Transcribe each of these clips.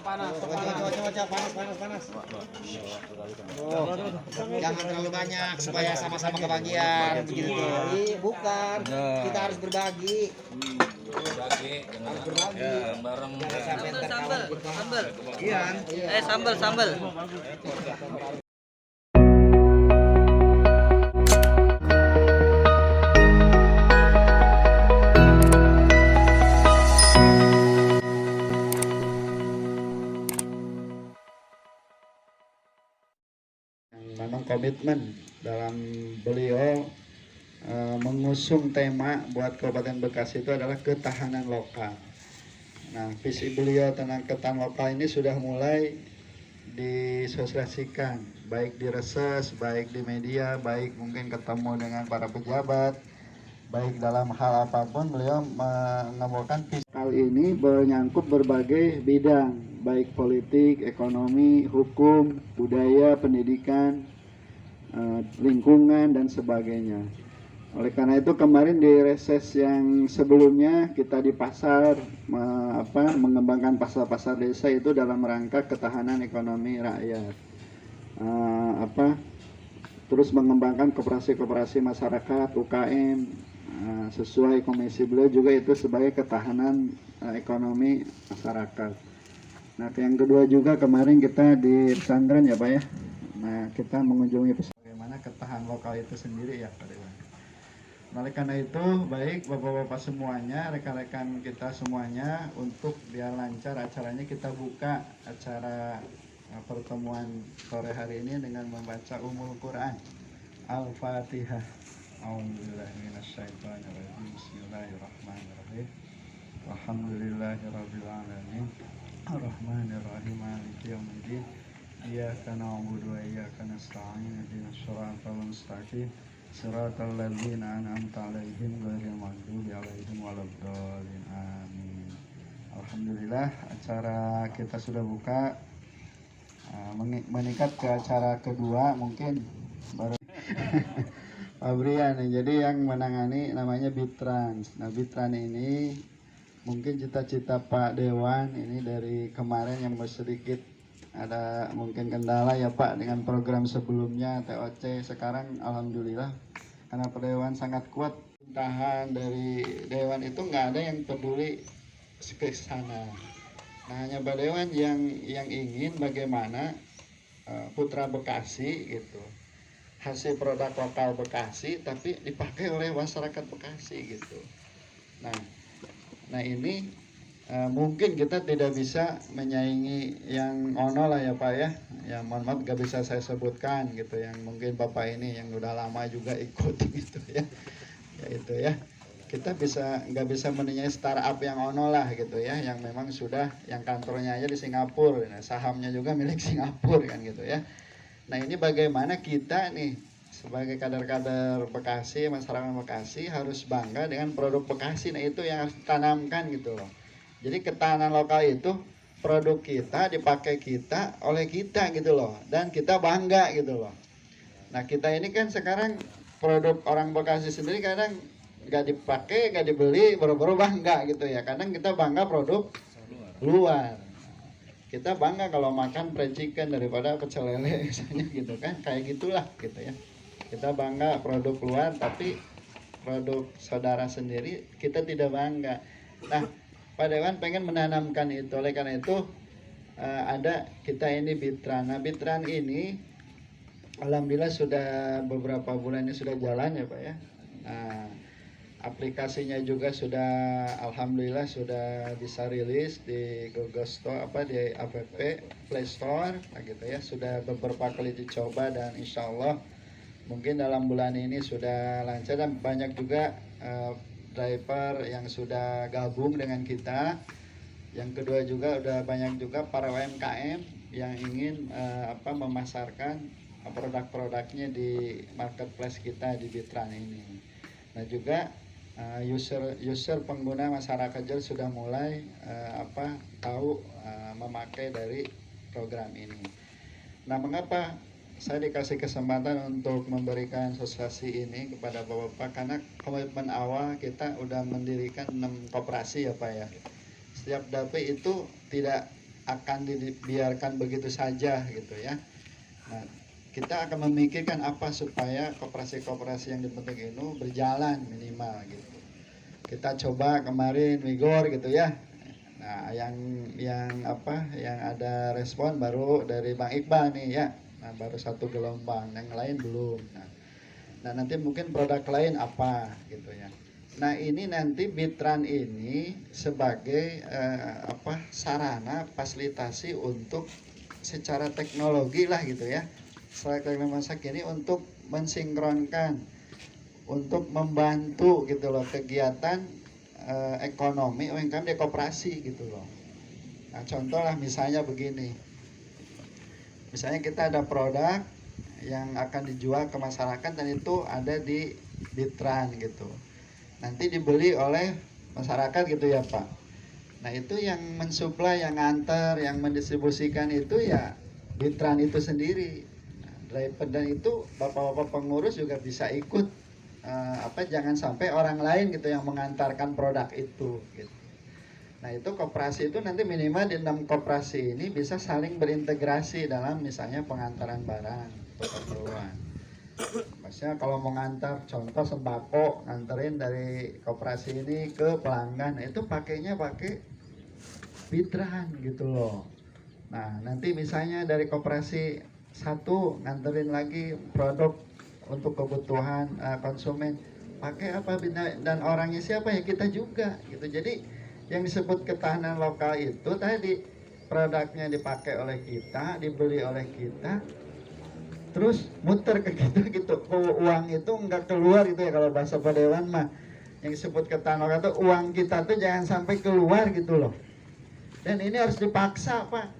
Panas. Oh, jangan terlalu banyak supaya sama-sama kebagian begitu. Bukan, kita harus berbagi. Harus berbagi. Bareng. Sambal. Iya. Sambal. Memang komitmen dalam beliau mengusung tema buat Kabupaten Bekasi itu adalah ketahanan lokal. Nah, visi beliau tentang ketahanan lokal ini sudah mulai disosialisasikan, baik di reses, baik di media, baik mungkin ketemu dengan para pejabat, baik dalam hal apapun beliau mengemukakan visi. Kali ini menyangkut berbagai bidang, baik politik, ekonomi, hukum, budaya, pendidikan, lingkungan dan sebagainya. Oleh karena itu kemarin di reses yang sebelumnya kita di pasar mengembangkan pasar-pasar desa itu dalam rangka ketahanan ekonomi rakyat. Terus mengembangkan koperasi-koperasi masyarakat UKM sesuai komisi beliau juga itu sebagai ketahanan ekonomi masyarakat. Nah, yang kedua juga kemarin kita di pesantren ya Pak ya. Nah, kita mengunjungi bagaimana ketahanan lokal itu sendiri ya Pak Dewan. Oleh karena itu, baik Bapak-Bapak semuanya, rekan-rekan kita semuanya, untuk biar lancar acaranya kita buka acara pertemuan sore hari ini dengan membaca Ummul Quran Al-Fatihah. A'udzubillahiminasyaitonirrajim. Bismillahirrahmanirrahim. Alhamdulillahirabbil alamin. Arrahmanirrahim. Maliki yaumiddin. Iyyaka na'budu wa iyyaka nasta'in. Ihdinas shiratal mustaqim. Shiratal ladzina an'amta 'alaihim ghairil maghdubi 'alaihim waladdallin. Amin. Alhamdulillah, acara kita sudah buka. Meningkat ke acara kedua mungkin baru Pak Brian. Jadi yang menangani namanya Bitrans. Nah, Bitran ini mungkin cita-cita Pak Dewan ini dari kemarin yang sedikit ada mungkin kendala ya Pak dengan program sebelumnya TOC. Sekarang alhamdulillah karena Pak Dewan sangat kuat, pemerintahan dari Dewan itu nggak ada yang peduli ke sana. Nah, hanya Pak Dewan yang ingin bagaimana putra Bekasi gitu, hasil produk lokal Bekasi tapi dipakai oleh masyarakat Bekasi gitu. Nah ini mungkin kita tidak bisa menyaingi yang ono lah ya Pak ya. Ya mohon maaf gak bisa saya sebutkan gitu, yang mungkin Bapak ini yang udah lama juga ikut gitu ya. Ya itu ya. Kita nggak bisa menilai startup yang ono lah gitu ya, yang memang sudah yang kantornya aja di Singapura, nah, sahamnya juga milik Singapura kan gitu ya. Nah ini bagaimana kita nih sebagai kader-kader Bekasi, masyarakat Bekasi harus bangga dengan produk Bekasi. Nah itu yang harus ditanamkan gitu loh. Jadi ketahanan lokal itu produk kita dipakai kita oleh kita gitu loh, dan kita bangga gitu loh. Nah kita ini kan sekarang produk orang Bekasi sendiri kadang nggak dipakai, nggak dibeli, baru-baru bangga gitu ya. Kadang kita bangga produk luar. Kita bangga kalau makan fried chicken daripada pecel lele misalnya gitu kan, kayak gitulah gitu ya. Kita bangga produk luar, tapi produk saudara sendiri kita tidak bangga. Nah, Pak Dewan pengen menanamkan itu. Oleh karena itu ada kita ini Bitran. Nah, Bitran ini alhamdulillah sudah beberapa bulan ini sudah jalan ya Pak ya. Nah, aplikasinya juga sudah alhamdulillah sudah bisa rilis di Google Store di App Play Store gitu ya. Sudah beberapa kali dicoba dan insya Allah mungkin dalam bulan ini sudah lancar, dan banyak juga driver yang sudah gabung dengan kita. Yang kedua juga udah banyak juga para UMKM yang ingin memasarkan produk-produknya di marketplace kita di Bitran ini. Nah juga user pengguna masyarakat juga sudah mulai tahu memakai dari program ini. Nah, mengapa saya dikasih kesempatan untuk memberikan sosialisasi ini kepada Bapak-Bapak? Karena komitmen awal kita udah mendirikan 6 koperasi ya Pak ya. setiap dapur itu tidak akan dibiarkan begitu saja gitu ya. Nah, kita akan memikirkan apa supaya koperasi-koperasi yang dibentuk ini berjalan minimal gitu. Kita coba kemarin Migor gitu ya. Nah, yang ada respon baru dari Bang Iqbal nih ya. Nah, baru 1 gelombang, yang lain belum. Nah, nanti mungkin produk lain apa gitu ya. Nah, ini nanti Bitran ini sebagai sarana fasilitasi untuk secara teknologi lah gitu ya. Secara teknologi ini untuk mensinkronkan, untuk membantu gitu loh kegiatan ekonomi UMKM di koperasi gitu loh. Nah, contoh lah misalnya begini. Misalnya kita ada produk yang akan dijual ke masyarakat dan itu ada di Bitran gitu. Nanti dibeli oleh masyarakat gitu ya Pak. Nah, itu yang mensuplai, yang nganter, yang mendistribusikan itu ya Bitran itu sendiri. Nah, driver dan itu bapak-bapak pengurus juga bisa ikut jangan sampai orang lain gitu yang mengantarkan produk itu gitu. Nah, itu koperasi itu nanti minimal di 6 koperasi ini bisa saling berintegrasi dalam misalnya pengantaran barang atau keperluan. Maksudnya kalau mau ngantar contoh sembako, nganterin dari koperasi ini ke pelanggan, itu pakainya pakai Bitran gitu loh. Nah, nanti misalnya dari koperasi satu nganterin lagi produk untuk kebutuhan konsumen, pakai apa dan orangnya siapa ya, kita juga gitu. Jadi yang disebut ketahanan lokal itu tadi produknya dipakai oleh kita, dibeli oleh kita, terus muter ke kita gitu. Uang itu nggak keluar gitu ya, kalau bahasa Pak Dewan mah yang disebut ketahanan lokal itu uang kita tuh jangan sampai keluar gitu loh. Dan ini harus dipaksa Pak.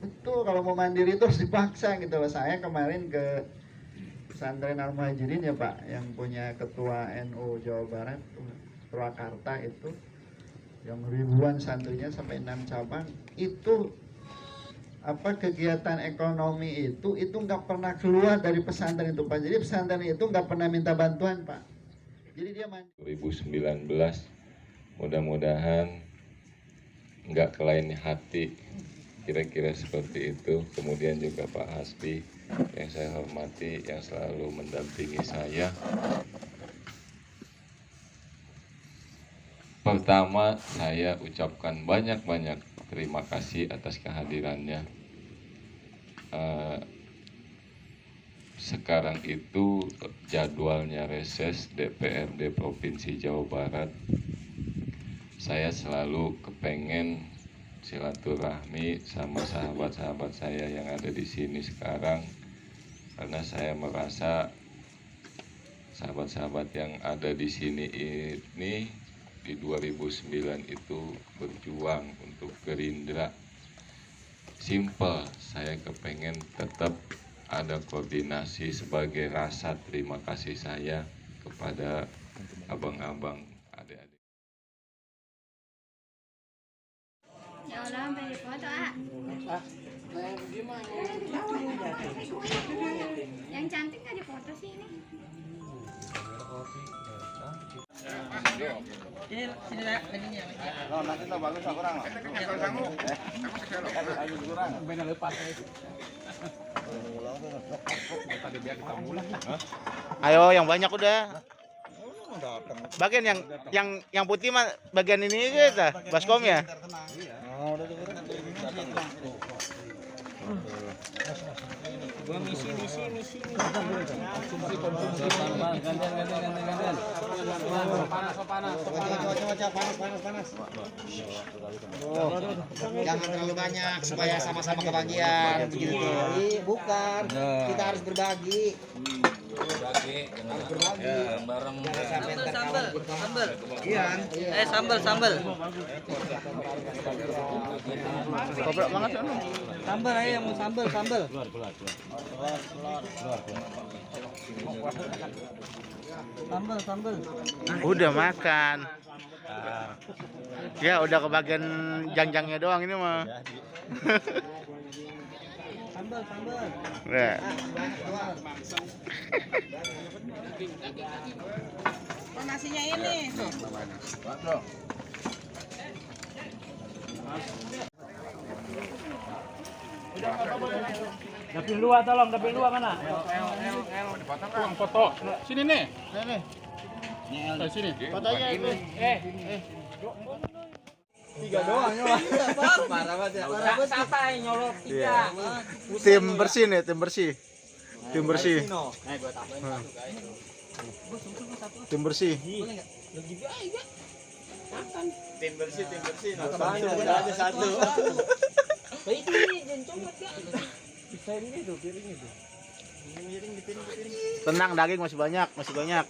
Betul, kalau mau mandiri itu harus dipaksa gitu loh. Saya kemarin ke Pesantren Al Muhajirin ya Pak, yang punya ketua NU Jawa Barat Purwakarta itu, yang ribuan santrinya sampai 6 cabang itu kegiatan ekonomi itu nggak pernah keluar dari pesantren itu Pak. Jadi pesantren itu nggak pernah minta bantuan Pak. Jadi dia 2019 mudah-mudahan nggak ke lain hati, kira-kira seperti itu. Kemudian juga Pak Hasbi yang saya hormati, yang selalu mendampingi saya. Pertama, saya ucapkan banyak-banyak terima kasih atas kehadirannya. Sekarang itu jadwalnya reses DPRD Provinsi Jawa Barat. Saya selalu kepengen silaturahmi sama sahabat-sahabat saya yang ada di sini sekarang, karena saya merasa sahabat-sahabat yang ada di sini ini di 2009 itu berjuang untuk Gerindra. Simple, saya kepengen tetap ada koordinasi sebagai rasa terima kasih saya kepada abang-abang, adik-adik. Ya Allah, sampai foto yang cantik nggak dipoto sih ini? Sini lah, baginya. Oh, nanti lo bagus aku orang. Beda lepas. Ayo yang banyak udah. Bagian yang putih mah bagian ini aja, baskom ya. Gua misi. Panas. Jangan terlalu banyak supaya sama-sama kebagian begitu tuh. Bukan. Kita harus berbagi. Harus berbagi. Bareng. Sambal. Iya. Sambal. Koprok banget kan. Sambal aja mau sambal. Sambal. Udah makan. Ya udah kebagian jangjangnya doang ini mah. Sambal. Nah. Nasinya ini. Dapil 2 tolong, dapil 2 mana? Tukang foto. Sini nih. Nih. Sini. Fotonya itu. Siapa yang nyolot Iya. Tim bersih nih, tim bersih. Tim bersih. Tim bersih. Tim bersih, tim bersih. Ada satu. Itu jangan comot ya. Tenang, daging masih banyak, masih banyak.